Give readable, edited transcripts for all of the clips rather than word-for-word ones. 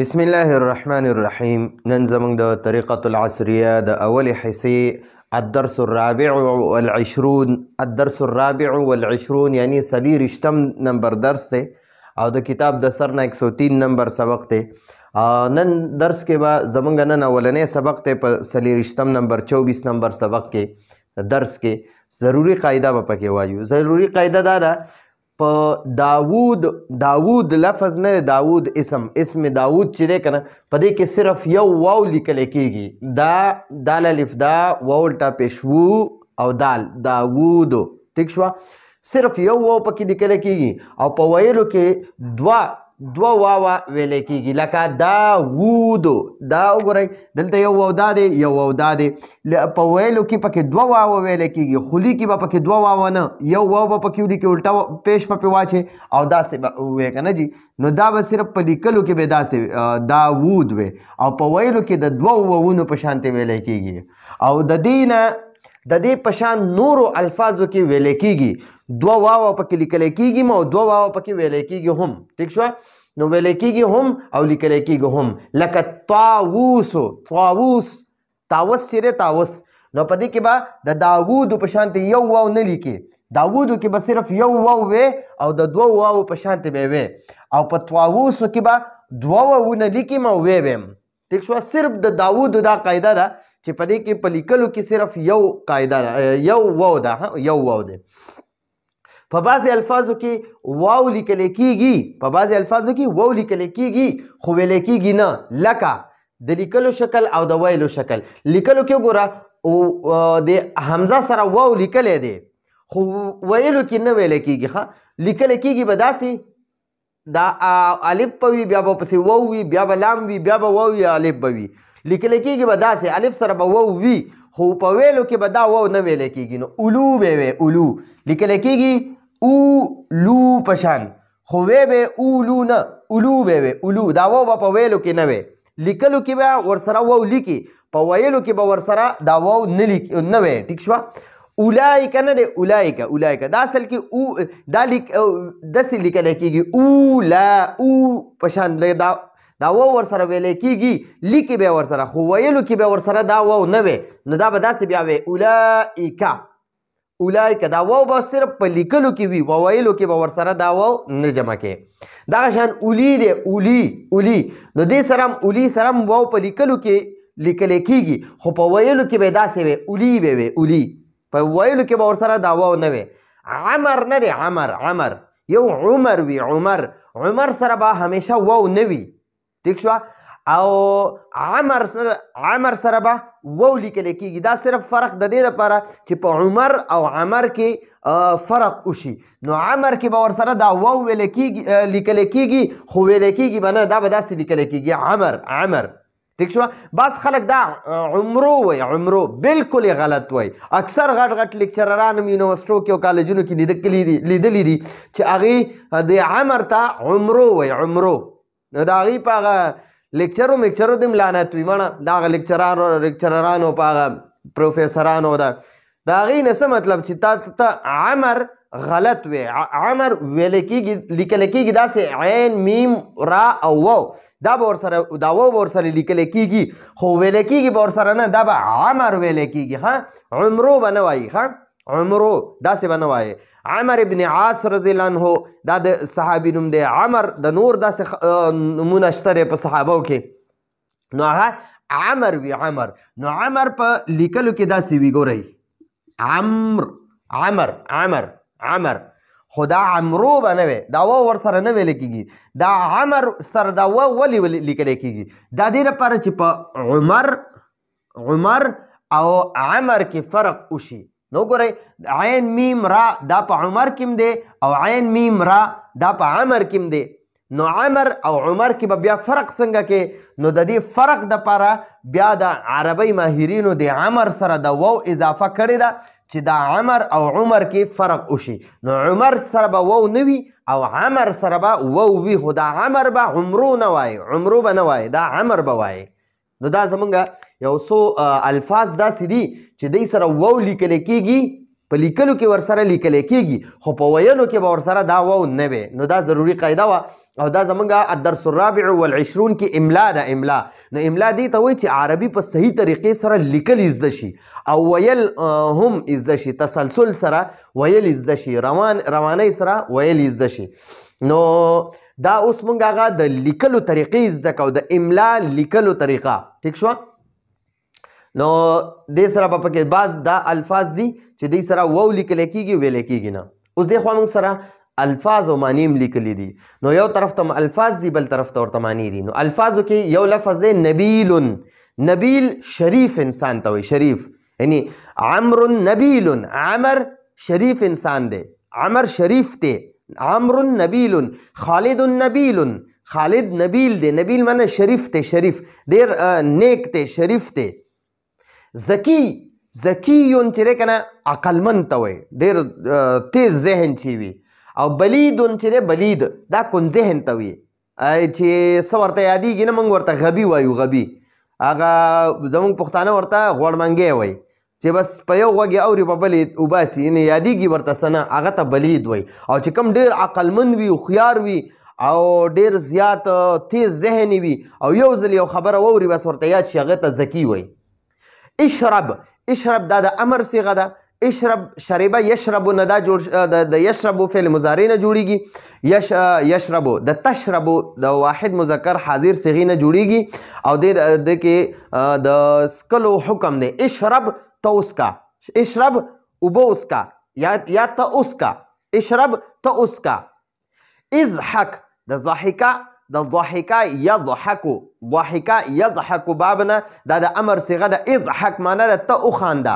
بسم الله الرحمن الرحيم. نن زمونږ د طریقة العصریه د اولې حصې الدرس الرابع والعشرون یعنی 40 نمبر درس دی او د کتاب د سر نه 103 نمبر سبق دی. نن درس کې به زمونږ نن اولنی سبق دی په 40 نمبر 24 نمبر سبق کې درس کې ضروری قاعده به پکې وایو. ضروری قاعده دا ده په داوود لفظ نه داوود اسم داوود چې دی کنه په دې کې صرف یو واو لیکل کېږي. دال الف دا واو ټاپې شو او دال داوود ټیک شوه. صرف یو واو پکې لیکل کېږي او په ویلو کې دوه واوه ویلی کېږي لکه داوود. دا وګورئ دلته یو واو دا دی یو واو دا دی. په ویلو کې پکې دوه واوه ویلی کېږي. خولي کې به پکې دوه واوه نه یو واو به پکې ولیکي الټا پیش په پې واچې او داسې به ووایې که نه جي. نو دا به صرف په لیکلو کې به داسې داوود وی او په ویلو کې د دوه واوونو په شانتې ویلی کېږي او د دې نه د دې په شان نورو الفاظو کې ویلی کېږي. دوه واوه پکې لیکلی کېږي او دوه واوه پکې ویلی کېږي هم. ټیک شوه. نو ویلی کېږي هم او لیکلی کېږي هم لکه طاووس تاوس چې دی تاوس. نو په دې کې به د داوودو په شانتې یو واو نه لیکي. داوودو کې به صرف یو واو وی او د دوه واو په شانتې به وی او په طاووسو کې به دوه واوونه لیکیم او وی ویم. ټیک شوه. صرف د داوودو دا قاعده ده چې په دې کې په لیکلو کې صرف یو قاعده یو واو ده یو واو دی. په بعضې الفاظو کې واو لیکلی کېږي خو ویلی کېږي نه لکه د لیکلو شکل او د ویلو شکل. لیکلو کې وګوره د حمزه سره واو لیکلی دی خو ویلو کې نه ویلی کېږي. لیکلی کېږي به داسې دا الف به وي بیا به پسې واو وي بیا به لام وي بیا به واو وي الف به وي. لیکلی کېږي به داسې الف سره به واو وي خو په ویلو کې به دا واو نه ویلی کېږي. نو اولو به وی اولو لیکلی کېږي اولو پشان خو وی به اولو نه اولو به وی اولو. دا واو به په ویلو کې نه وی. لیکلو کې به ورسره واو لیکي په ویلو کې به ورسره دا واو نه وی. ټیک شوه. اولایک نه دی اولایک دا اصل کې دا داسې لیکلی کېږي او پشان دا واو ورسره ویلی کېږي لیکي بیا ورسره خو ویلو کې بیا ورسره دا واو نه وی. نو دا به داسې بیا وی اولایک دا واو به صرف په لیکلو کې وي په ویلو کې به ورسره دا واو نه جمع کې. دغه شان اولی دی اولی نو دې سره هم اولی سره هم واو په لیکلو کې لیکلی کېږي خو په ویلو کې به داسې وی اولی به وی اولی په ویلو کې به ورسره دا واو نه وی. عمر نه دی عمر یو عمر وي عمر سره به همیشه واو نه وي. ټیک شوه. او عمر سره به واو لیکلی کېږي. دا صرف فرق د دې لپاره چې په عمر او عمر کې فرق وشي. نو عمر کې به ورسره دا واو لیکلی کېږي خو ویلی کېږي به نه دا به داسې لیکلی کېږي عمر. ټیک شوه. بعض خلک دا عمرو وی عمرو بلکل غلط وی. اکثر غټ لیکچرران هم یونیورسټو کې او کالجونو کې لیدلی دي چې هغې د عمر ته عمرو وی عمرو. نو د هغې په هغه لیکچرو دم لعنت وي مړه د هغه لیکچررانو په هغه پروفیسرانو د هغې نه څه مطلب چې ته عمر غلط وی. عمر ویلی کېږي لیکلی کېږي داسې عین میم را او واو دا به ورسره لیکلی کېږي خو ویلی کېږي به ورسره نه دا به عمر ویلی کېږي. عمرو به نه وایي عمرو داسې به نه وایي. عمر ابن عاص رضی الله عنه دا د صحابي نوم دی. عمر د نور داسې نومونه شته دی په صحابو کې. نو هغه عمر وي عمر. نو عمر په لیکلو کې داسې وي ګورئ عمر خو دا عمرو به نه وی. دا واو ورسره نه ویلی کېږي. دا عمر سره دا واو ولې لیکلی کېږي؟ دا دې لپاره چې په عمر او عمر کې فرق وشي. نو ګورئ عین میم را دا په عمر کې دی او عین میم را دا په عمر کې دی. نو عمر او عمر کې به بیا فرق څنګه کې؟ نو د دې فرق دپاره بیا د عربۍ ماهرینو د عمر سره د واو اضافه کړې ده چې دا عمر او عمر کې فرق وشي. نو عمر سره به واو نه وي او عمر سره به واو وي خو دا عمر به عمرو نه وایي عمرو به نه وایي دا عمر به وایي. نو دا زمونږ یو څو الفاظ داسې دي چې دوی سره واو لیکلی کېږي په لیکلو کې ورسره لیکلی کېږي خو په ویلو کې به ورسره دا واو نه وي نو دا ضروري قاعده وه او دا زمونږ الدرس الرابع والعشرون کې املا ده املا نو املا دې ته وایي چې عربي په صحیح طریقې سره لیکل زده شي او ویل هم زده شي تسلسل سره ویل زده شي روانۍ سره ویل زده شي نو دا اوس مونږ هغه د لیکلو طریقې زده کوو د املا لیکلو طریقه ټیک شوه نو دې سره به پکې بعض دا الفاظ دي چې دې سره واو لیکلی کېږي ویلی کېږي نه اوس دې خوا موږ سره الفاظ او معنی هم لیکلي دي نو یو طرف ته الفاظ دي بل طرف ته ورته معنی دي نو الفاظو کې یو لفظ دی نبیل نبیل شریف انسان ته وایي شریف یعنی عمر نبیل عمر شریف انسان دی عمر شریف دی عمر نبیل خالد نبیل خالد نبیل دی نبیل معنی شریف دی شریف ډېر نیک دی شریف دی ذکی ذکیون چې دی که نه عقلمند ته وایي ډېر تیز ذهن چې وي او بلیدون چې دی بلید دا کن ذهن ته وي چې څه ورته یادېږي نه موږ ورته غبي وایو غبي هغه زموږ پښتانه ورته غوړمنګی وایي چې بس په یو غوږ یې اوري په بل یې وباسي یعنې یادېږي ورته څه نه هغه ته بلید وایي او چې کوم ډېر عقلمند وي هوښیار وي او ډېر زیات تیز ذهن وي او یو ځل یو خبره واوري بس ورته یاد شي هغه ته ذکي وایي اشرب اشرب دا د امر صيغه ده اشرب شربه یشرب نه دا جوړ د یشرب فعل مضارع نه جوړیږي یشرب د تشرب د واحد مذکر حاضر صيغه نه جوړیږي او د کې د سکلو حکم دی اشرب تو اسکا اشرب اوبو اسکا یا ته اسکا اشرب ته اسکا اضحك د ضحکا د ضحکا یضحکو ضحکا یضحکو بابنا دا د امر صيغه ده اضحك معنی ده ته وخانده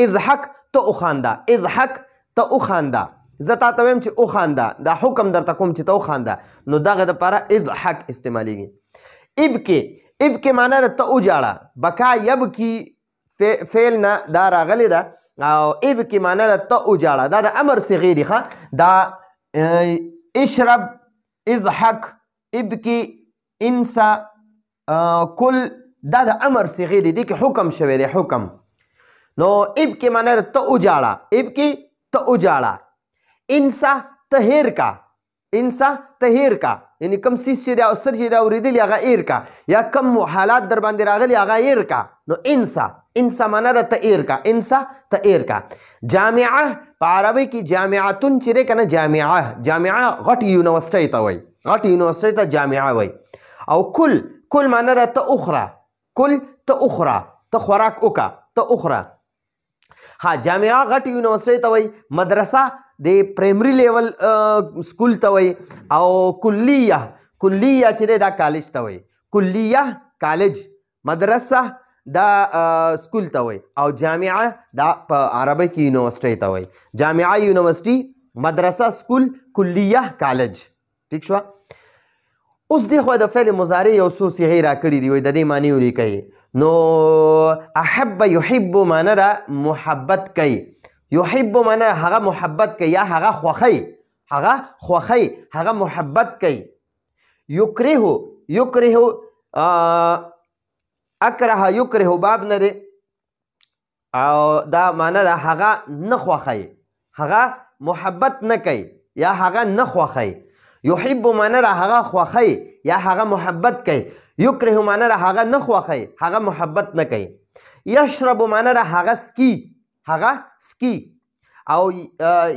اضحك ته وخانده اضحك ته وخانده زه تا ته وایم چې وخانده دا حکم درته کوم چې ته وخانده نو دغه دپاره اضحك استعمالیږي ابکي ابکي معنی ده ته وجاړه بکا یبکي فعل نه دا راغلی ده او ابکي معنی ده ته وجاړه دا د امر صيغې دي ښه دا اشرب اضحك ابکی انسا کل دا د امر صيغې دي دې کې حکم شوی دی حکم نو ابکی معنی ده ته وجاړه ابکی ته وجاړه انسا ته هیر کا انسا ته هیر کا یعنی کم څیز چې دی او سر چې دی اورېدلي هغه هیر کا یا کم حالات در باندې راغلي هغه هیر کا نو انسا انسا معنی ده ته هیر کا انسا ته هیر کا جامعه په عربي کې جامعتون چې دی که نه جامعه غټ یونیورسټۍ ته وایي غټ یونیورسټۍ ته جامعه وایي او کل معنی ده ته اخره کل ته اخره ته خوراک وکړه ته اخره ها جامعه غټ یونیورسټۍ ته وایي مدرسه د پرایمري لیول سکول ته وایي او کلیه چې دی دا کالج ته وایي کلیه کالج مدرسه دا سکول ته وایي او جامعه دا په عربي کې یونیورسټۍ ته وایي جامعه یونیورسټي مدرسه سکول کلیه کالج ٹھیک شو اوس دی خو د فعل مضارع یو څو صيغې راکړي دي وایي د دې معنی ولیکئ نو احب یحب معنی ده محبت کوي یحب معنی هغه محبت کوي یا هغه خوښوي هغه محبت کوي یکره اکره یکره باب نه دی او دا معنی ده هغه نه خوښوي هغه محبت نه کوي یا هغه نه خوښوي یحب معنی ده هغه خوښوي یا هغه محبت کوي یکره معنی ده هغه نه خوښوي هغه محبت نه کوي یشرب معنی ده هغه سکی او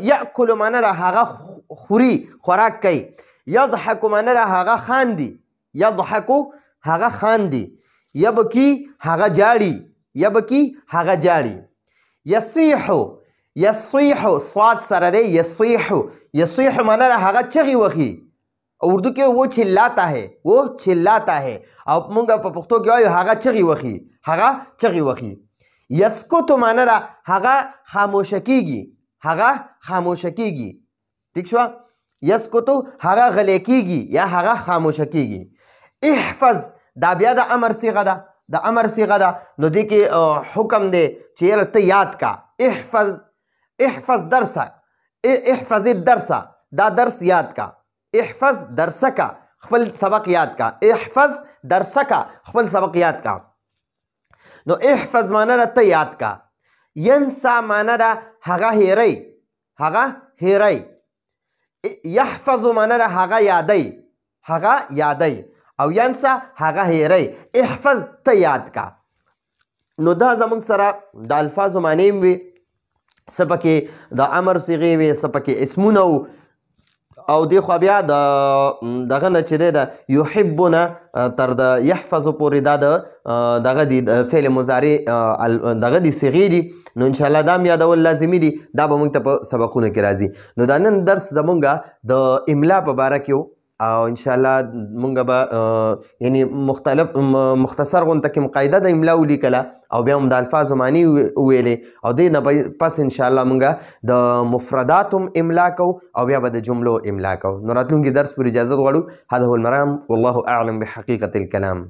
یأکل معنی ده هغه خوري خوراک کوي یضحک معنی ده هغه خاندي یضحکو هغه خاندي یبکی هغه جاړي یصیح صاد سره دی یصیح معنی ده هغه چغې وهي اردو کې وہ چلاتا ہے او مونږ په پښتو کې وایو هغه چغې وهي یسکت معنی ده هغه خاموشه کیږي ٹھیک شو یسکتو هغه غلی کیږي یا هغه خاموشه کیږي احفظ دا بیا د امر صيغه ده نو دې کې حکم دی چې ته یاد کا احفظ الدرس دا درس یاد کا احفظ درسکا خپل سبق یاد کا احفظ درسکا خپل سبق یاد کا نو احفظ معنی ده ته یاد کا ینسا معنی ده هغه هیری یحفظ معنا ده هغه یادی او ینسا هغه هیری احفظ ته یاد کا نو دا زمونږ سره د الفاظو معنی هم وي څه پکې د امر صیغې وي څه پکې اسمونه و او دې خوا بیا دغه نه چې دی د یحبونه تر د یحفظو پورې دا دغه دي فعل مضارع دغه دي صیغې دي نو انشاءالله دا هم یادول لازمي دي دا به موږ ته په سبقونو کې راځي نو دا نن درس زمونږ د املا په باره کې و او انشاءالله مونږ به یعنی مختصر غونته کې قاعده د املا ولیکله او بیا هم د الفاظو معنی ویلې او دې نه پس انشاءالله مونږ د مفردات هم املا کوو او بیا به د جملو املا کوو نو راتلونکي درس پورې اجازه غواړو هذا هو المرام والله اعلم بحقیقة الكلام